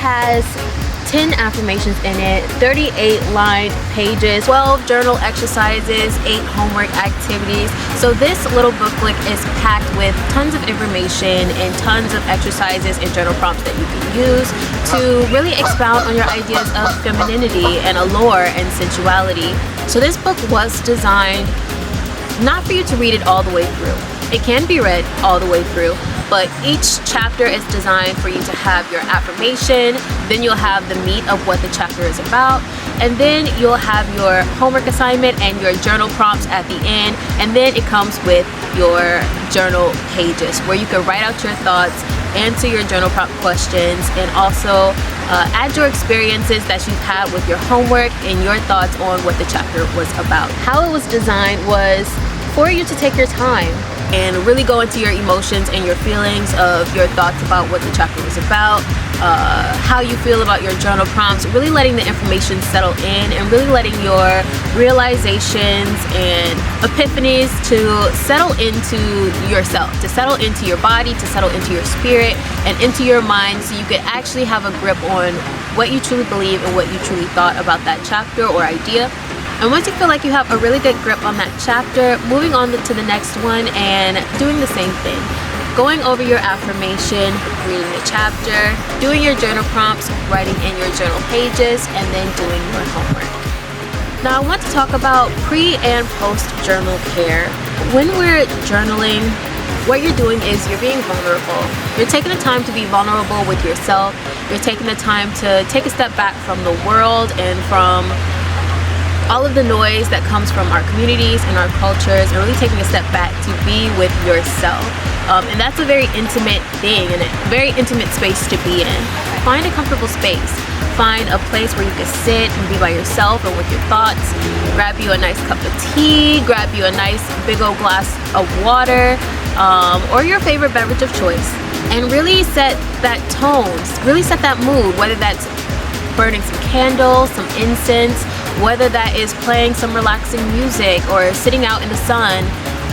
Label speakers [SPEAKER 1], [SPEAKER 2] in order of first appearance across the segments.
[SPEAKER 1] has 10 affirmations in it, 38 lined pages, 12 journal exercises, 8 homework activities. So this little booklet is packed with tons of information and tons of exercises and journal prompts that you can use to really expound on your ideas of femininity and allure and sensuality. So this book was designed not for you to read it all the way through. It can be read all the way through, but each chapter is designed for you to have your affirmation, then you'll have the meat of what the chapter is about, and then you'll have your homework assignment and your journal prompts at the end, and then it comes with your journal pages where you can write out your thoughts, answer your journal prompt questions, and also add your experiences that you've had with your homework and your thoughts on what the chapter was about. How it was designed was for you to take your time and really go into your emotions and your feelings of your thoughts about what the chapter was about, how you feel about your journal prompts, really letting the information settle in and really letting your realizations and epiphanies to settle into yourself, to settle into your body, to settle into your spirit and into your mind, so you can actually have a grip on what you truly believe and what you truly thought about that chapter or idea. And once you feel like you have a really good grip on that chapter, moving on to the next one and doing the same thing. Going over your affirmation, reading the chapter, doing your journal prompts, writing in your journal pages, and then doing your homework. Now I want to talk about pre and post journal care. When we're journaling, what you're doing is you're being vulnerable. You're taking the time to be vulnerable with yourself. You're taking the time to take a step back from the world and from all of the noise that comes from our communities and our cultures, and really taking a step back to be with yourself. And that's a very intimate thing and a very intimate space to be in. Find a comfortable space. Find a place where you can sit and be by yourself and with your thoughts. Grab you a nice cup of tea, grab you a nice big old glass of water, or your favorite beverage of choice, and really set that tone, really set that mood, whether that's burning some candles, some incense, whether that is playing some relaxing music or sitting out in the sun.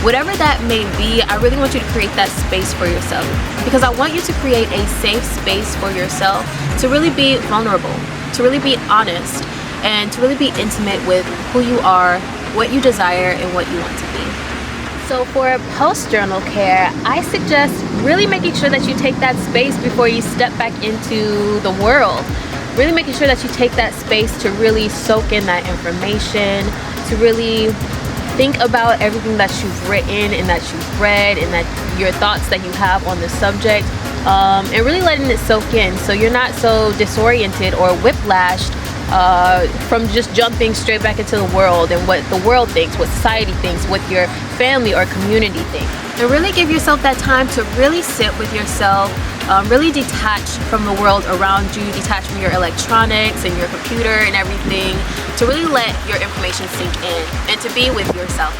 [SPEAKER 1] Whatever that may be, I really want you to create that space for yourself, because I want you to create a safe space for yourself to really be vulnerable, to really be honest, and to really be intimate with who you are, what you desire, and what you want to be. So for post-journal care, I suggest really making sure that you take that space before you step back into the world. Really making sure that you take that space to really soak in that information, to really think about everything that you've written and that you've read and that your thoughts that you have on the subject, and really letting it soak in so you're not so disoriented or whiplashed from just jumping straight back into the world and what the world thinks, what society thinks, what your family or community thinks. And really give yourself that time to really sit with yourself, really detach from the world around you, detach from your electronics and your computer and everything, to really let your information sink in and to be with yourself.